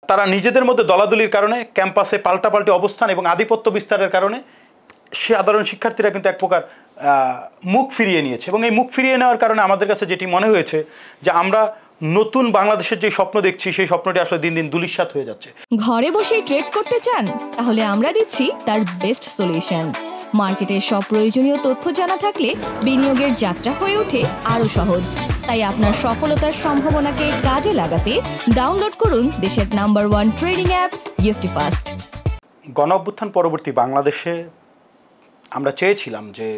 তারা নিজেদের মধ্যে দলাদলির কারণে ক্যাম্পাসে পাল্টাপাল্টি অবস্থান এবং আধিপত্য বিস্তারের কারণে সাধারণ শিক্ষার্থীরা কিন্তু এক প্রকার মুখ ফিরিয়ে নিয়েছে। এবং এই মুখ ফিরিয়ে নেওয়ার কারণে আমাদের কাছে যেটি মনে হয়েছে যে আমরা নতুন বাংলাদেশের যে স্বপ্ন দেখছি সেই স্বপ্নটি আসলে দিন দিন ধূলিসাৎ হয়ে যাচ্ছে। ঘরে বসেই ট্রেড করতে চান? তাহলে আমরা দিচ্ছি তার বেস্ট সলিউশন। মার্কেটের সব প্রয়োজনীয় তথ্য জানা থাকলে বিনিয়োগের যাত্রা হয়ে ওঠে আরো সহজ। তাই আপনার সফলতার সম্ভাবনাকে কাজে লাগাতে ডাউনলোড করুন দেশের নাম্বার 1 ট্রেডিং অ্যাপ গিফটিফাস্ট। গণ অভ্যুত্থান পরবর্তী বাংলাদেশে আমরা চেয়েছিলাম যে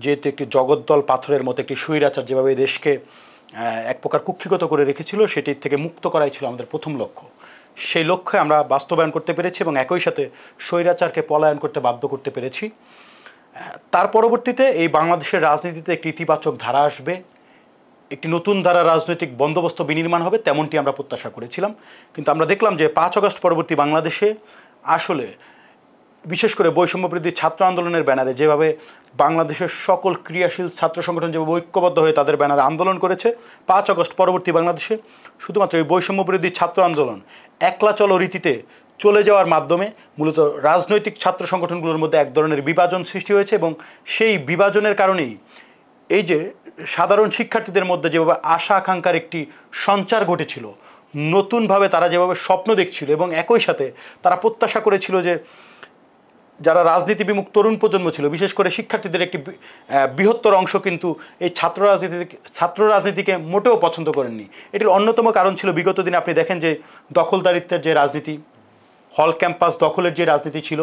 যেহেতু একটি জগদ্দল পাথরের মতো একটি স্বৈরাচার যেভাবে দেশকে এক প্রকার কুক্ষিগত করে রেখেছিল সেটির থেকে মুক্ত করাই ছিল আমাদের প্রথম লক্ষ্য। সেই লক্ষ্যে আমরা বাস্তবায়ন করতে পেরেছি এবং একই সাথে স্বৈরাচারকে পলায়ন করতে বাধ্য করতে পেরেছি। তার পরবর্তীতে এই বাংলাদেশের রাজনীতিতে একটি ইতিবাচক ধারা আসবে, একটি নতুন ধারা রাজনৈতিক বন্দোবস্ত বিনির্মাণ হবে, তেমনটি আমরা প্রত্যাশা করেছিলাম। কিন্তু আমরা দেখলাম যে 5 আগস্ট পরবর্তী বাংলাদেশে আসলে বিশেষ করে বৈষম্যবিরোধী ছাত্র আন্দোলনের ব্যানারে যেভাবে বাংলাদেশের সকল ক্রিয়াশীল ছাত্র সংগঠন যেভাবে ঐক্যবদ্ধ হয়ে তাদের ব্যানারে আন্দোলন করেছে, 5 আগস্ট পরবর্তী বাংলাদেশে শুধুমাত্র এই বৈষম্যবিরোধী ছাত্র আন্দোলন একলা চলো রীতিতে চলে যাওয়ার মাধ্যমে মূলত রাজনৈতিক ছাত্র সংগঠনগুলোর মধ্যে এক ধরনের বিভাজন সৃষ্টি হয়েছে এবং সেই বিভাজনের কারণেই এই যে সাধারণ শিক্ষার্থীদের মধ্যে যেভাবে আশা আকাঙ্ক্ষার একটি সঞ্চার ঘটেছিল, নতুনভাবে তারা যেভাবে স্বপ্ন দেখছিল এবং একই সাথে তারা প্রত্যাশা করেছিল যে যারা রাজনীতি বিমুখ তরুণ প্রজন্ম ছিল, বিশেষ করে শিক্ষার্থীদের একটি বৃহত্তর অংশ কিন্তু এই ছাত্র রাজনীতিকে মোটেও পছন্দ করেননি। এটির অন্যতম কারণ ছিল বিগত দিনে আপনি দেখেন যে দখলদারিত্বের যে রাজনীতি, হল ক্যাম্পাস দখলের যে রাজনীতি ছিল,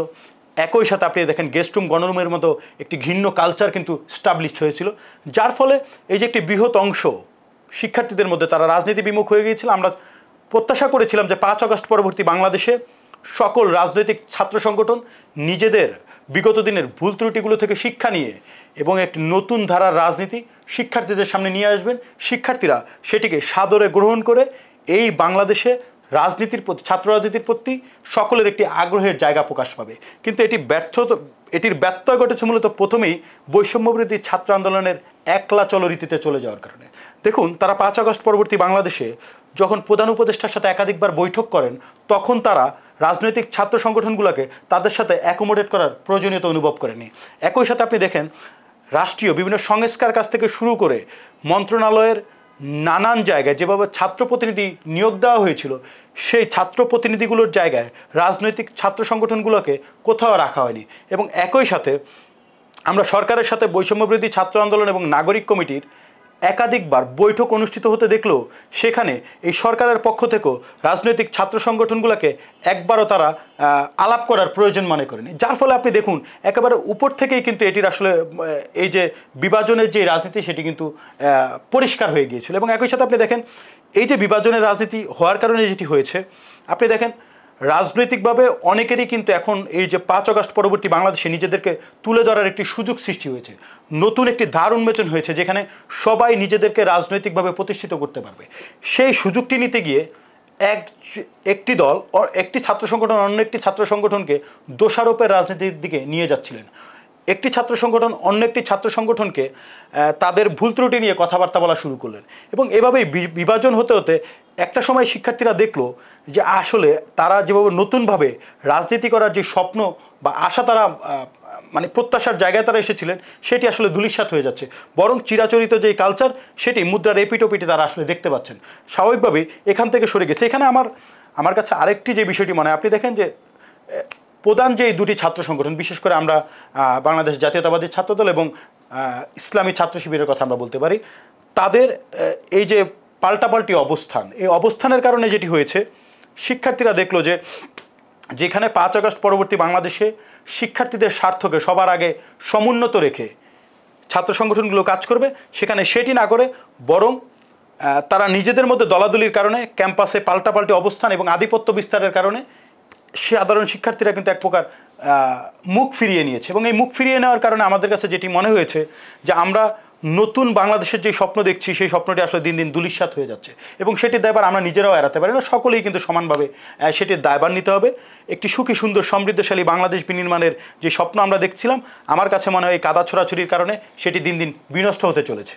একই সাথে আপনি দেখেন গেস্ট রুম গণরুমের মতো একটি ঘৃণ্য কালচার কিন্তু স্টাবলিশ হয়েছিল, যার ফলে এই যে একটি বৃহৎ অংশ শিক্ষার্থীদের মধ্যে তারা রাজনীতি বিমুখ হয়ে গিয়েছিল। আমরা প্রত্যাশা করেছিলাম যে 5 আগস্ট পরবর্তী বাংলাদেশে সকল রাজনৈতিক ছাত্র সংগঠন নিজেদের বিগত দিনের ভুল ত্রুটিগুলো থেকে শিক্ষা নিয়ে এবং একটি নতুন ধারার রাজনীতি শিক্ষার্থীদের সামনে নিয়ে আসবেন। শিক্ষার্থীরা সেটিকে সাদরে গ্রহণ করে এই বাংলাদেশে রাজনীতির প্রতি, ছাত্র রাজনীতির প্রতি সকলের একটি আগ্রহের জায়গা প্রকাশ পাবে। কিন্তু এটির ব্যত্যয় ঘটেছে মূলত প্রথমেই বৈষম্যবিরোধী ছাত্র আন্দোলনের একলা চলো রীতিতে চলে যাওয়ার কারণে। দেখুন, তারা 5 আগস্ট পরবর্তী বাংলাদেশে যখন প্রধান উপদেষ্টার সাথে একাধিকবার বৈঠক করেন, তখন তারা রাজনৈতিক ছাত্র সংগঠনগুলোকে তাদের সাথে অ্যাকোমোডেট করার প্রয়োজনীয়তা অনুভব করেনি। একই সাথে আপনি দেখেন রাষ্ট্রীয় বিভিন্ন সংস্কার কাজ থেকে শুরু করে মন্ত্রণালয়ের নানান জায়গায় যেভাবে ছাত্র প্রতিনিধি নিয়োগ দেওয়া হয়েছিল, সেই ছাত্র প্রতিনিধিগুলোর জায়গায় রাজনৈতিক ছাত্র সংগঠনগুলোকে কোথাও রাখা হয়নি। এবং একই সাথে আমরা সরকারের সাথে বৈষম্যবিরোধী ছাত্র আন্দোলন এবং নাগরিক কমিটির একাধিকবার বৈঠক অনুষ্ঠিত হতে দেখলেও সেখানে এই সরকারের পক্ষ থেকেও রাজনৈতিক ছাত্র সংগঠনগুলোকে একবারও তারা আলাপ করার প্রয়োজন মনে করেনি। যার ফলে আপনি দেখুন একেবারে উপর থেকেই কিন্তু এটির আসলে এই যে বিভাজনের যে রাজনীতি সেটি কিন্তু পরিষ্কার হয়ে গিয়েছিল। এবং একই সাথে আপনি দেখেন এই যে বিভাজনের রাজনীতি হওয়ার কারণে যেটি হয়েছে, আপনি দেখেন রাজনৈতিকভাবে অনেকেরই কিন্তু এখন এই যে 5 আগস্ট পরবর্তী বাংলাদেশে নিজেদেরকে তুলে ধরার একটি সুযোগ সৃষ্টি হয়েছে, নতুন একটি দ্বার উন্মোচন হয়েছে যেখানে সবাই নিজেদেরকে রাজনৈতিকভাবে প্রতিষ্ঠিত করতে পারবে। সেই সুযোগটি নিতে গিয়ে একটি দল একটি ছাত্র সংগঠন অন্য একটি ছাত্র সংগঠনকে দোষারোপের রাজনীতির দিকে নিয়ে যাচ্ছিলেন। একটি ছাত্র সংগঠন অন্য একটি ছাত্র সংগঠনকে তাদের ভুল ত্রুটি নিয়ে কথাবার্তা বলা শুরু করলেন এবং এভাবেই বিভাজন হতে হতে একটা সময় শিক্ষার্থীরা দেখলো যে আসলে তারা যেভাবে নতুনভাবে রাজনীতি করার যে স্বপ্ন বা আশা তারা মানে প্রত্যাশার জায়গায় তারা এসেছিলেন সেটি আসলে ধূলিসাৎ হয়ে যাচ্ছে, বরং চিরাচরিত যে কালচার সেটি মুদ্রার এপিটোপিটি তারা আসলে দেখতে পাচ্ছেন। স্বাভাবিকভাবেই এখান থেকে সরে গেছে। এখানে আমার কাছে আরেকটি যে বিষয়টি মনে হয়, আপনি দেখেন যে প্রধান যে দুটি ছাত্র সংগঠন, বিশেষ করে আমরা বাংলাদেশ জাতীয়তাবাদী ছাত্রদল এবং ইসলামী ছাত্র শিবিরের কথা আমরা বলতে পারি, তাদের এই যে পাল্টাপাল্টি অবস্থান, এই অবস্থানের কারণে যেটি হয়েছে, শিক্ষার্থীরা দেখলো যে যেখানে 5 আগস্ট পরবর্তী বাংলাদেশে শিক্ষার্থীদের স্বার্থকে সবার আগে সমুন্নত রেখে ছাত্র সংগঠনগুলো কাজ করবে, সেখানে সেটি না করে বরং তারা নিজেদের মধ্যে দলাদলির কারণে ক্যাম্পাসে পাল্টাপাল্টি অবস্থান এবং আধিপত্য বিস্তারের কারণে সাধারণ শিক্ষার্থীরা কিন্তু এক প্রকার মুখ ফিরিয়ে নিয়েছে। এবং এই মুখ ফিরিয়ে নেওয়ার কারণে আমাদের কাছে যেটি মনে হয়েছে যে আমরা নতুন বাংলাদেশের যে স্বপ্ন দেখছি সেই স্বপ্নটি আসলে দিন দিন ধূলিসাৎ হয়ে যাচ্ছে এবং সেটির দায়ভার আমরা নিজেরাও এড়াতে পারি না, সকলেই কিন্তু সমানভাবে সেটির দায়ভার নিতে হবে। একটি সুখী সুন্দর সমৃদ্ধশালী বাংলাদেশ বিনির্মাণের যে স্বপ্ন আমরা দেখছিলাম, আমার কাছে মনে হয় এই কাদা ছোড়াছুরির কারণে সেটি দিন দিন বিনষ্ট হতে চলেছে।